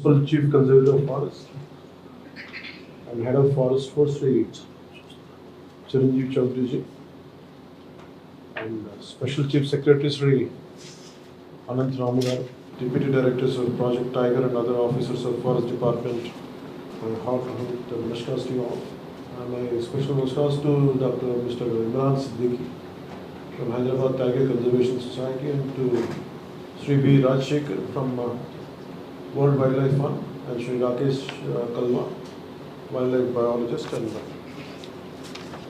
Principal Chief Conservator of Forest and Head of Forest Forestry, Chiranjeev Chaudhary, and Special Chief Secretary Sri Anant Ramagar, Deputy Directors of Project Tiger and other officers of Forest Department. My heartfelt namaskars to you all. My special namaskars to Dr. Mr. Imran Siddiqui from Hyderabad Tiger Conservation Society and to Sri B. Rajshekhar from World Wildlife Fund and Sri Rakesh Kalwa, wildlife biologist, and to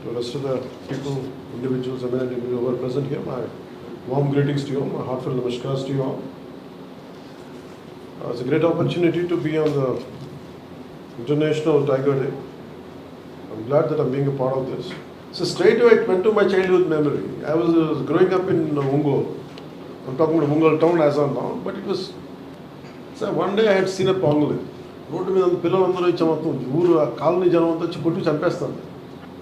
the rest of the people, individuals, eminent individuals who are present here, my warm greetings to you all, my heartfelt namaskars to you all. It's a great opportunity to be on the International Tiger Day. I'm glad that I'm being a part of this. So straight away it went to my childhood memory. I was growing up in Ungol. I'm talking about Ungol town as of now, but it was. So one day I had seen a pangolin. Road మీద పిల్లలందరూ ఇచ్చా మొత్తం ఊరు colony జనం అంతా వచ్చి కొట్టి చంపేస్తాను.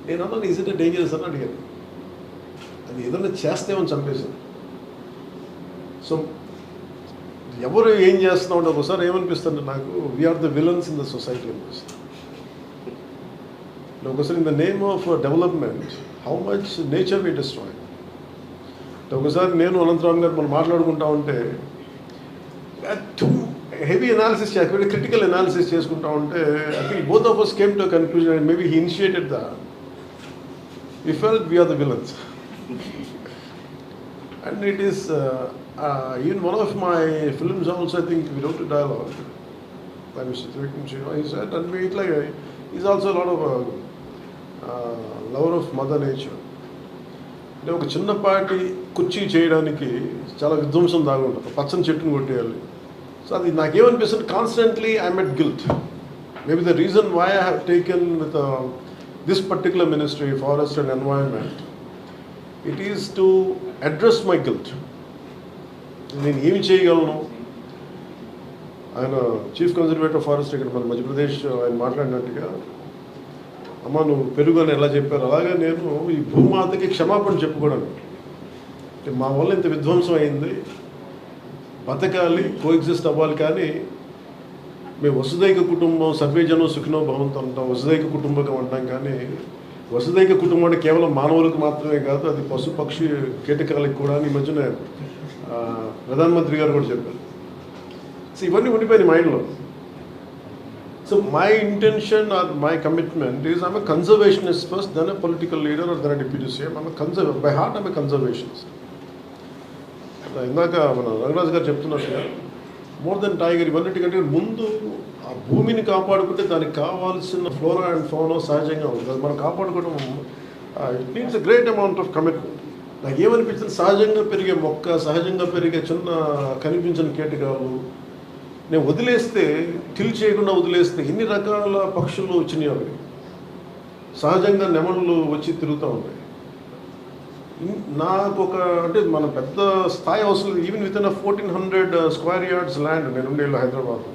నేను అన్నాను ఈజ్ ఇట్ డేంజరస్ అని అడిగాను. అది ఏదైనా చేస్తేమని చంపేశాను. సో ఎవరు ఏం చేస్తున్నాం అంటే ఒకసారి ఏమనిపిస్తుంది నాకు, we are the villains in the society అనిపిస్తుంది. ఒకసారి in the name of development how much nature we destroy. ఒకసారి నేను అనంతరామ్ గారు మనం మాట్లాడుకుంటా ఉంటే హెవీ అనాలిసిస్ చేసుకుంటే క్రిటికల్ అనాలిసిస్ చేసుకుంటా ఉంటే I think both of us came to a conclusion and maybe he initiated that. We felt we are the villains. And it is even one of my films also, I think we wrote a dialogue by Mr. Trivikram Srinivas. He said, and we like he's also a lot of lover of mother nature. అంటే ఒక చిన్నపాటి కుర్చీ చేయడానికి చాలా విధ్వంసం దాగుంటుంది, పచ్చని చెట్టును కొట్టేయాలి. సో అది నాకేమనిపిస్తుంది, constantly I'm at guilt. Maybe the reason why I have taken with this particular ministry forest and environment, it is to address my guilt. నేను ఏమి చేయగలను. ఆయన చీఫ్ కన్జర్వేటర్ ఫారెస్ట్ ఇక్కడ మన మధ్యప్రదేశ్ ఆయన మాట్లాడినట్టుగా, అమ్మ నువ్వు పెరుగు అని ఎలా చెప్పారు అలాగే నేను ఈ భూమాతకి క్షమాపణ చెప్పుకోవడానికి, మా వల్ల ఇంత విధ్వంసం అయింది, బతకాలి, కోఎగ్జిస్ట్ అవ్వాలి. కానీ మేము వసుదైక కుటుంబం, సర్వేజనం సుఖినో భవంతు అంటాం, వసుదైక కుటుంబకం అంటాం. కానీ వసుదైక కుటుంబం అంటే కేవలం మానవులకు మాత్రమే కాదు, అది పశు పక్షి కీటకాలకు కూడా. ఈ మధ్యన ప్రధానమంత్రి గారు కూడా చెప్పారు. సో ఇవన్నీ ఉండిపోయినాయి మైండ్లో. So my intention or my commitment is I'm a conservationist first, then a political leader or then a deputy CM. By heart I'm a conservationist. ఇందాక మన రంగరాజు గారు చెప్తున్నట్టుగా మోర్ దెన్ టైగర్, ఇవన్నిటికంటే ముందు ఆ భూమిని కాపాడుకుంటే దానికి కావాల్సిన ఫ్లోరా అండ్ ఫౌనా సహజంగా ఉంది. అది మనం కాపాడుకోవడం it needs a great amount of commitment. నాకు ఏమనిపించింది, సహజంగా పెరిగే మొక్క, సహజంగా పెరిగే చిన్న కనిపించిన కీటకాలు నేను వదిలేస్తే, టిల్ చేయకుండా వదిలేస్తే ఎన్ని రకాల పక్షులు వచ్చినాయి. అవి సహజంగా నెమళ్ళు వచ్చి తిరుగుతూ ఉంటాయి. నాకు ఒక అంటే మన పెద్ద స్థాయి అవసరం, even with in 1400 square yards land నేను ఉండేళ్ళు హైదరాబాద్.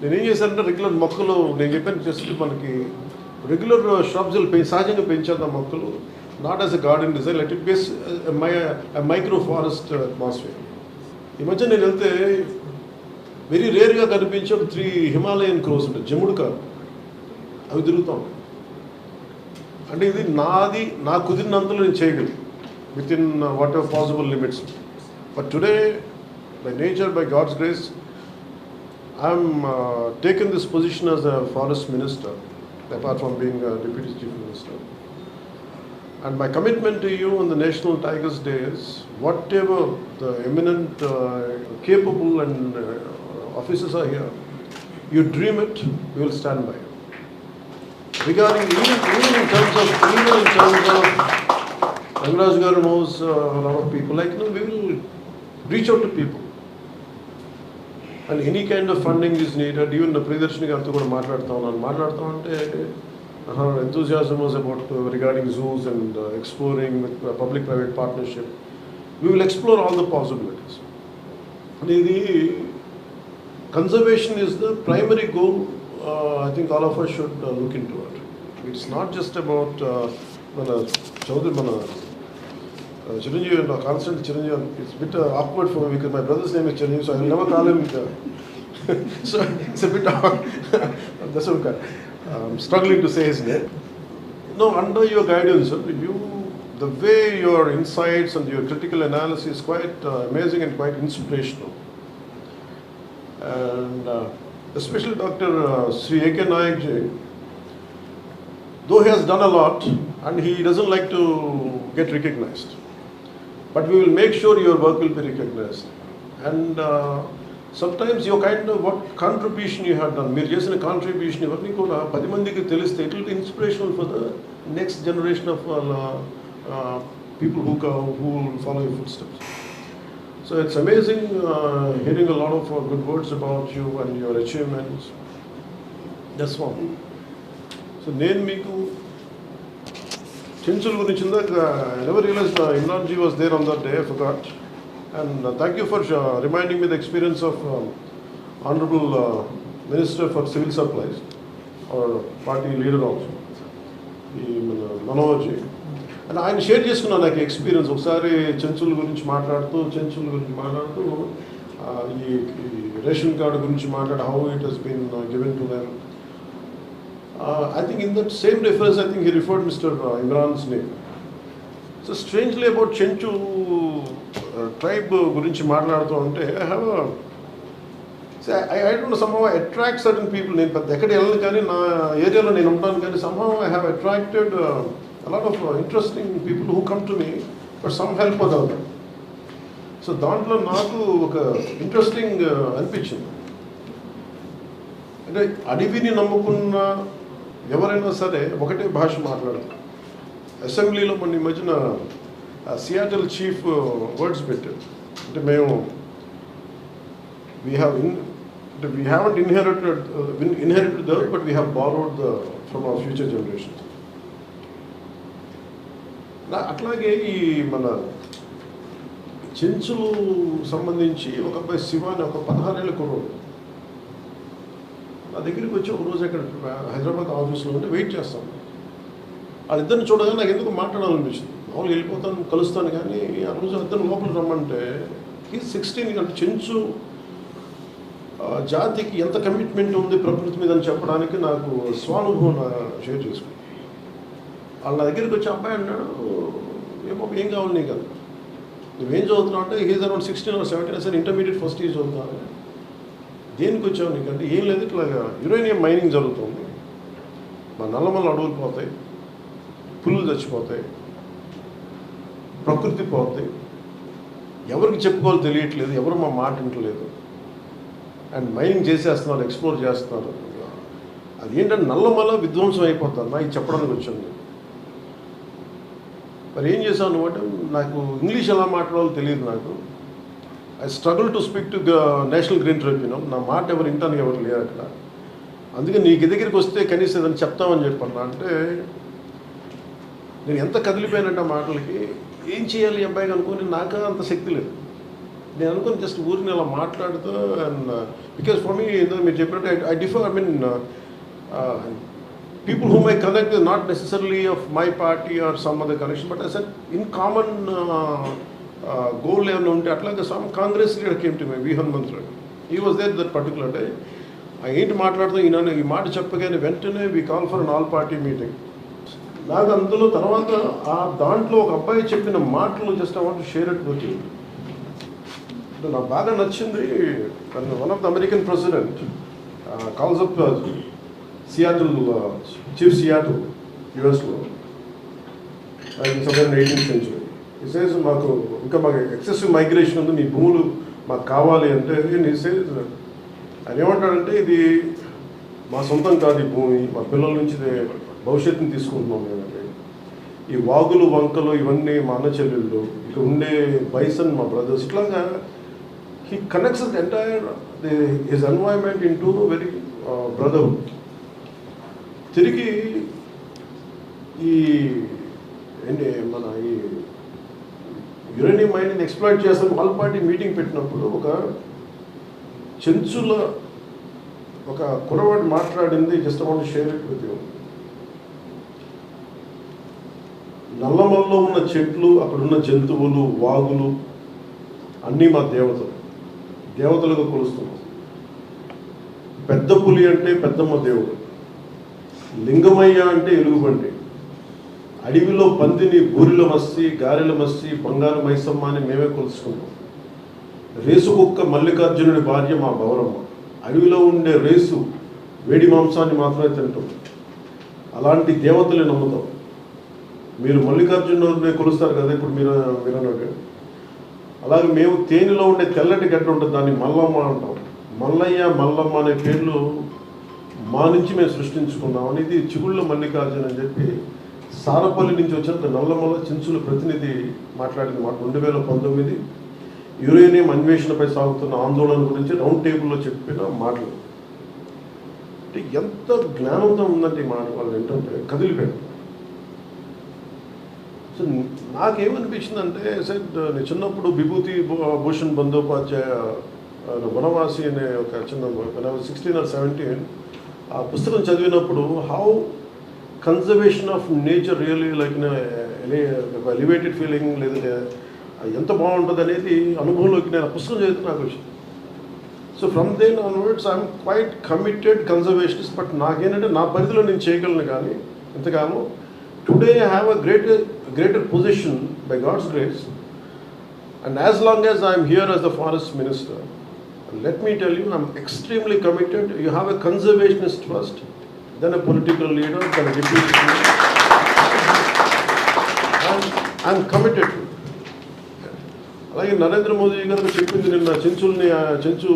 నేనేం చేశానంటే రెగ్యులర్ మొక్కలు, నేను చెప్పాను జస్ట్ మనకి రెగ్యులర్ షాప్స్లు సహజంగా పెంచేద్దాం మొక్కలు, not as a garden design, let it base micro forest atmosphere. ఈ మధ్య నేను వెళ్తే వెరీ రేర్గా కనిపించే 3 హిమాలయన్ క్రోస్ ఉంటాయి, జముడు కాదు, అవి తిరుగుతూ ఉంటాయి. అంటే ఇది నాది, నాకు కుదిరినంతలో నేను చేయగలను within whatever possible limits. But today by nature, by God's grace, I'm taken this position as a forest minister apart from being deputy chief minister. And my commitment to you on the National Tigers Day is whatever the eminent, capable and officers are here, you dream it, we will stand by you. Regarding even in terms of Rangaraj Garu knows a lot of people, like we will reach out to people. And any kind of funding is needed. Even the Priyadarshini Gartho kuda maatladta ante her enthusiasm was about regarding zoos and exploring with public-private partnership. We will explore all the possibilities. The conservation is the primary goal. I think all of us should look into it. It's not just about Chiranjeev, constant Chiranjeev. It's a bit awkward for me because my brother's name is Chiranjeev, so I will never call him So it's a bit that's what I'm struggling to say his name. No, under your guidance, the way your insights and your critical analysis is quite amazing and quite inspirational. And especially Dr. Sri A.K. Nayak ji, though he has done a lot and he doesn't like to get recognized, but we will make sure your work will be recognized. And sometimes your kind of what contribution you have done, మీరు చేసిన contribution ఇవన్నీ కూడా 10 మందికి తెలిస్తే it will be inspirational for the next generation of people who will follow your footsteps. So it's amazing hearing a lot of good words about you and your achievements. That's one. So నేను మీకు చెంచుల గురించి I never realized Imran ji was there on that day, I forgot. And thank you for reminding me the experience of Honorable Minister for Civil Supplies, or party leader also, Manohar ji. And ఆయన share చేసుకున్నాను నాకు experience ఒకసారి చెంచుల గురించి మాట్లాడుతూ ఈ ration card గురించి మాట్లాడు how it has been given to them. I think in that same reference, I think he referred Mr. Imran's name. So strangely about Chenchu tribe గురించి మాట్లాడుతూ ఉంటే I don't know, somehow I attract certain people. నేను పెద్ద ఎక్కడ వెళ్ళను కానీ నా ఏరియాలో నేను ఉంటాను కానీ somehow I have attracted a lot of interesting people who come to me for some help or the other. So దాంట్లో నాకు ఒక ఇంట్రెస్టింగ్ అనిపించింది. అంటే అడవిని నమ్ముకున్న ఎవరైనా సరే ఒకటే భాష మాట్లాడతారు. అసెంబ్లీలో మొన్న ఈ మధ్యన సియాటల్ చీఫ్ వర్డ్స్ పెట్టారు. అంటే మేము we haven't inherited the earth, but we have borrowed from our future generations. అట్లాగే ఈ మన చెంచులు సంబంధించి ఒక అబ్బాయి శివ అని ఒక 16 ఏళ్ళ కుర్రోడు నా దగ్గరికి వచ్చి ఒక రోజు అక్కడ హైదరాబాద్ ఆఫీస్లో ఉంటే వెయిట్ చేస్తాను. వాళ్ళిద్దరిని చూడగానే నాకు ఎందుకు మాట్లాడాలనిపించింది. మామూలుగా వెళ్ళిపోతాను కలుస్తాను కానీ ఆ రోజు ఇద్దరు లోపలికి రమ్మంటే ఈ 16 అంటే చెంచు జాతికి ఎంత కమిట్మెంట్ ఉంది ప్రకృతి మీద అని చెప్పడానికి నాకు స్వానుభవం షేర్ చేసుకున్నాను. వాళ్ళ నా దగ్గరికి వచ్చి అబ్బాయి అన్నాడు, ఏం కావాలి నీకు కదా, నువ్వేం చదువుతున్నావు అంటే he's around 16 or 17 sir intermediate first year చదువుతాను. దేనికి వచ్చావు నీకంటే ఏం లేదు, ఇట్లాగా యురేనియం మైనింగ్ జరుగుతుంది, మా నల్లమల్ల అడవులు పోతాయి, పులులు చచ్చిపోతాయి, ప్రకృతి పోతాయి, ఎవరికి చెప్పుకోవాలో తెలియట్లేదు, ఎవరు మా మాట వింటలేదు, అండ్ మైనింగ్ చేసేస్తున్నారు, ఎక్స్ప్లోర్ చేస్తున్నారు, అది ఏంటంటే నల్లమల్ల విధ్వంసం అయిపోతారు. నాకు చెప్పడానికి వచ్చాను. మరి ఏం చేశాను అంటే నాకు ఇంగ్లీష్ ఎలా మాట్లాడాలో తెలియదు. నాకు I struggle to speak to national green tribunal. నా మాట ఎవరు వింటానికి ఎవరు లేరు అక్కడ. అందుకే నీకు దగ్గరికి వస్తే కనీసం ఏదైనా చెప్తామని చెప్పన్నా. అంటే నేను ఎంత కదిలిపోయానంటే మాటలకి ఏం చేయాలి అబ్బాయికి అనుకుని నాకు అంత శక్తి లేదు. నేను అనుకుని జస్ట్ ఊరిని అలా మాట్లాడుతూ అండ్ బికాస్ ఫర్ మీ మీరు చెప్పినట్టు I differ, I mean people whom I connect with not necessarily of my party or some other connection, but as an in common goal level unte atlaga some Congress leader came to me, V. Hanumantra. He was there that particular day. I ain't మాట్లాడుతూ ఈ మాట చెప్పగానే వెంటనే we call for an all party meeting. నాకు అందులో తర్వాత ఆ దాంట్లో ఒక అబ్బాయి చెప్పిన మాటలు just I want to share it with you. నాకు బాగా నచ్చింది. One of the American president calls up Seattle, Chief Seattle, US-లో, somewhere in 18th century. He says, మాకు ఎక్సెసివ్ మైగ్రేషన్ ఉంది, మీ భూములు మాకు కావాలి అంటే he says, ఆయన ఏమంటాడంటే ఇది మా సొంతం కాదు, ఈ భూమి మా పిల్లల నుంచి భవిష్యత్తుని తీసుకుంటున్నాం మేమంటే. ఈ వాగులు వంకలు ఇవన్నీ మా అన్న చెల్లెళ్ళు, ఇక్కడ ఉండే బైసన్ మా బ్రదర్స్, ఇట్లాగా he connects the entire his environment into very brotherhood. తిరిగి ఈ ఏంటి మన ఈ యురేనియం మైనింగ్ ఎక్స్ప్లాయిట్ చేస్తాను ఆల్ పార్టీ మీటింగ్ పెట్టినప్పుడు ఒక చెంచుల ఒక కురవాడు మాట్లాడింది just want to share it with you. నల్లమల్లో ఉన్న చెట్లు, అక్కడున్న జంతువులు, వాగులు అన్నీ మా దేవతలుగా కొలుస్తున్నాం. పెద్ద పులి అంటే పెద్దమ్మ దేవుడు, లింగమయ్య అంటే ఎలుగుబంటి, అడవిలో పందిని బూరిలో మస్సి, గారెల మస్సి, బంగారు మైసమ్మ అని మేమే కొలుసుకుంటాం. రేసు కుక్క మల్లికార్జునుడి భార్య మా గౌరమ్మ. అడవిలో ఉండే రేసు వేడి మాంసాన్ని మాత్రమే తింటాం. అలాంటి దేవతల్ని నమ్ముతాం. మీరు మల్లికార్జునుడిని కొలుస్తారు కదా, ఇప్పుడు మీరు అన్నట్టు. అలాగే మేము తేనెలో ఉండే తెల్లటి గడ్డ ఉంటుంది, దాన్ని మల్లమ్మ అంటాం. మల్లయ్య, మల్లమ్మ అనే పేర్లు మా నుంచి మేము సృష్టించుకున్నాం. అనేది చిగుళ్ళ మల్లికార్జున అని చెప్పి సారపల్లి నుంచి వచ్చిన నల్లమల్ల చించుల ప్రతినిధి మాట్లాడింది మాట. 2019 యురేనియం అన్వేషణపై సాగుతున్న ఆందోళన గురించి రౌండ్ టేబుల్లో చెప్పిన మాటలు. అంటే ఎంత జ్ఞానంతో ఉందంటే ఈ మాట వాళ్ళు ఏంటంటే కదిలిపోయారు. సో నాకేమనిపించిందంటే సెట్ నేను చిన్నప్పుడు విభూతి భూషణ్ బందోపాధ్యాయ వనవాసి అనే ఒక చిన్న 16 or 17 ఆ పుస్తకం చదివినప్పుడు how conservation of nature really like elevated feeling, లేదా ఎంత బాగుంటుంది అనేది అనుభవంలోకి నేను ఆ పుస్తకం చదివితే నాకు వచ్చింది. So from then onwards I'm quite committed conservationist. But నాకేంటంటే నా పరిధిలో నేను చేయగలను, కానీ ఇంతకాలం today I have a greater position by God's grace, and as long as I am here as the forest minister, let me tell you, I am extremely committed. You have a conservationist first, then a political leader, then a deputy leader. I am committed to it. అలాగే నరేంద్ర మోదీ గారు చెప్పింది నిన్న Chenchu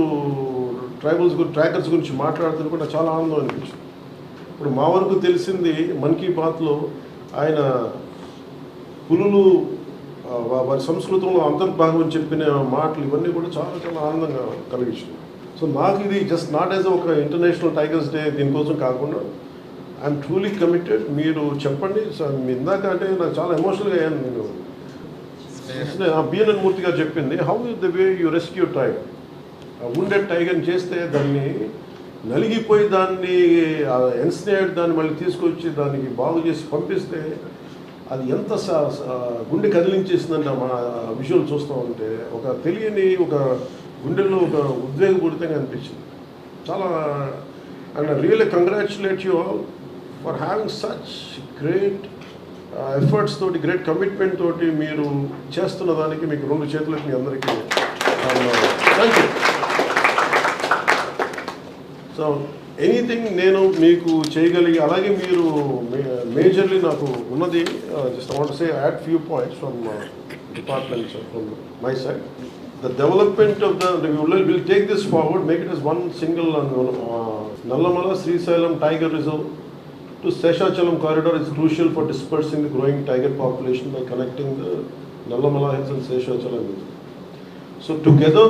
trackers గురించి మాట్లాడుతున్న కూడా చాలా ఆనందం అనిపించింది. ఇప్పుడు మా వరకు తెలిసింది మన్ కీ బాత్లో ఆయన పులులు వారి సంస్కృతంలో అంతర్భాగం అని చెప్పిన మాటలు ఇవన్నీ కూడా చాలా చాలా ఆనందంగా కలిగించింది. సో నాకు ఇది జస్ట్ నాట్ యాజ్ ఒక ఇంటర్నేషనల్ టైగర్స్ డే దీనికోసం కాకుండా ఐఎమ్ ట్రూలీ కమిటెడ్. మీరు చెప్పండి సార్, మీ ఇందాక అంటే నాకు చాలా ఎమోషనల్గా అయ్యాను. నేను బిఎన్ఎన్ మూర్తి గారు చెప్పింది how is the way you rescue tiger. ఉండే టైగర్ని చేస్తే దాన్ని నలిగిపోయి దాన్ని ఎన్స్నేడ్ దాన్ని మళ్ళీ తీసుకొచ్చి దానికి బాగు చేసి పంపిస్తే అది ఎంత గుండె కదిలించేసిందంటే మన విజువల్ చూస్తూ ఉంటే ఒక తెలియని ఒక గుండెల్లో ఒక ఉద్వేగపూరితంగా అనిపించింది చాలా. And really congratulate you all for having such great efforts తోటి, గ్రేట్ కమిట్మెంట్ తోటి మీరు చేస్తున్న దానికి మీకు 2 చేతులకి మీ అందరికీ థ్యాంక్ యూ. సో ఎనీథింగ్ నేను మీకు చేయగలిగి, అలాగే మీరు మేజర్లీ నాకు ఉన్నది just I want to say add few points from department from my side. The development of the will take this forward, make it as one single Nallamala Srisailam Tiger Reserve to Seshachalam corridor is crucial for dispersing the growing tiger population by connecting the Nallamala Hills and Seshachalam Hills. So together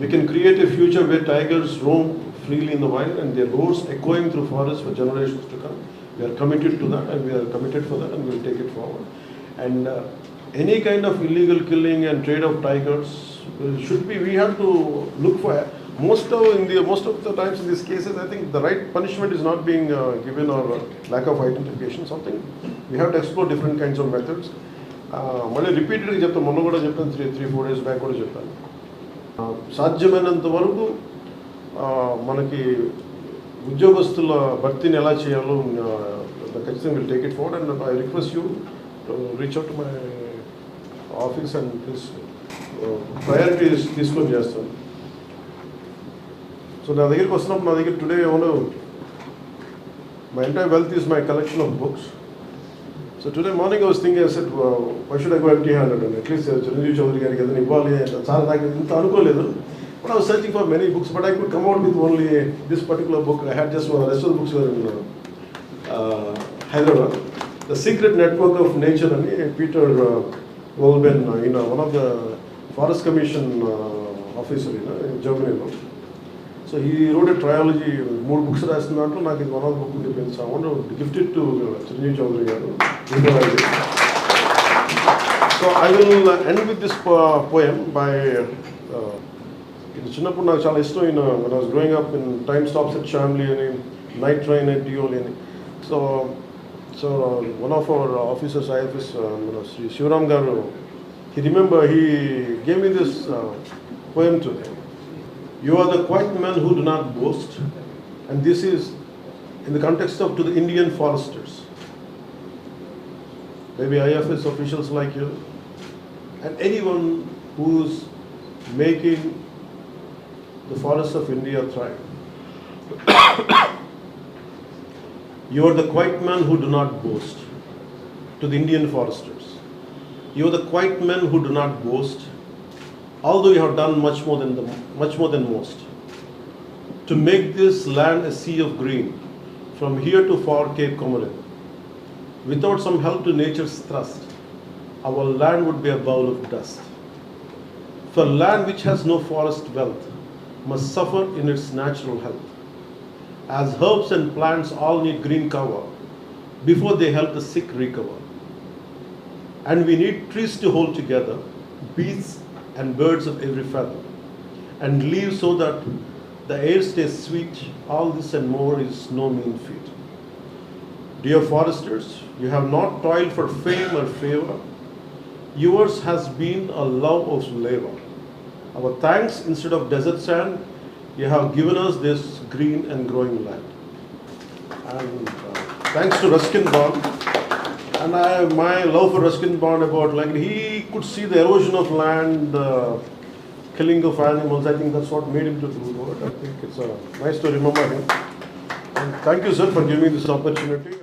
we can create a future where tigers roam freely in the wild and their roars echoing through forests for generations to come. We are committed to that, and we are committed for that, and we will take it forward. And any kind of illegal killing and trade of tigers should be, we have to look for most of the times in these cases I think the right punishment is not being given, or lack of identification, something we have to explore different kinds of methods. మళ్ళీ రిపీటెడ్గా చెప్తాను, మొన్న కూడా చెప్పాను, 3-4 days back కూడా చెప్పాను. సాధ్యమైనంత వరకు మనకి ఉద్యోగస్తుల భర్తీని ఎలా చేయాలో ఖచ్చితంగా will take it forward. And I request you to reach out to my office and please priorities తీసుకొని చేస్తాను. సో నా దగ్గరికి వస్తున్నప్పుడు నా దగ్గర టుడే ఏమో my entire wealth is my collection of books. So today morning I was thinking, I said why should I go empty-handed, and at least Chiranjeevi Chowdary గారికి ఏదైనా ఇవ్వాలి. చాలా నాకు ఇంత అనుకోలేదు. But I was searching for many books, but I could come out with only this particular book. I had just one. The rest of the books were in Hyderabad. The Secret Network of Nature, and Peter Wolben, one of the Forest Commission officer in Germany. So he wrote a trilogy, 3 books రాస్తున్నట్టు నాకు ఇది one of the book చెప్పింది. So I want to gift it to Chiranjeevi Chowdary గారు. So I will end with this poem by ఇది చిన్నప్పుడు నాకు చాలా ఇష్టం. when I was growing up in Time Stops at Shamli అని, Night Train at Dioli అని. So one of our officers, IFS, Sri Shivaram garu, he gave me this poem today. You are the quiet men who do not boast. And this is in the context of to the Indian foresters. Maybe IFS officials like you, and anyone who's making the forests of India thrive. You are the quiet men who do not boast. To the Indian foresters. You are the quiet men who do not boast, although you have done much more than most. To make this land a sea of green, from here to far Cape Comorin. Without some help to nature's thrust, our land would be a bowl of dust. For land which has no forest wealth must suffer in its natural health. As herbs and plants all need green cover before they help the sick recover. And we need trees to hold together, beasts and birds of every feather, and leaves so that the air stays sweet. All this and more is no mean feat. Dear foresters, you have not toiled for fame or favor. Yours has been a love of labor. Our thanks, instead of desert sand, you have given us this green and growing land. And thanks to Ruskin Bond, and my love for Ruskin Bond about like he could see the erosion of land, killing of animals. I think that's what made him to do it. I think it's nice to remember him. And thank you, sir, for giving me this opportunity.